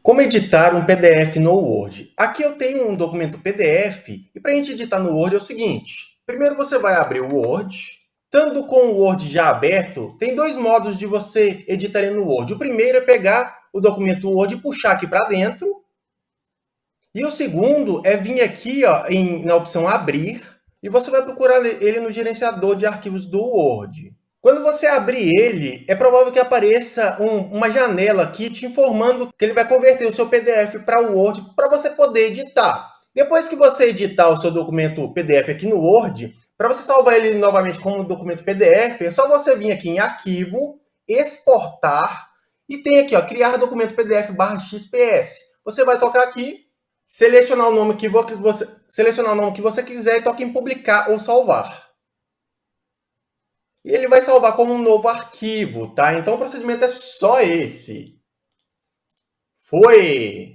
Como editar um PDF no Word? Aqui eu tenho um documento PDF e para a gente editar no Word é o seguinte. Primeiro você vai abrir o Word. Estando com o Word já aberto, tem dois modos de você editar no Word. O primeiro é pegar o documento Word e puxar aqui para dentro. E o segundo é vir aqui na opção abrir e você vai procurar ele no gerenciador de arquivos do Word. Quando você abrir ele, é provável que apareça uma janela aqui te informando que ele vai converter o seu PDF para o Word para você poder editar. Depois que você editar o seu documento PDF aqui no Word, para você salvar ele novamente como documento PDF, é só você vir aqui em Arquivo, Exportar, e tem aqui, Criar documento PDF/XPS. Você vai tocar aqui, selecionar o nome que você quiser e toca em Publicar ou Salvar. E ele vai salvar como um novo arquivo, tá? Então o procedimento é só esse. Foi!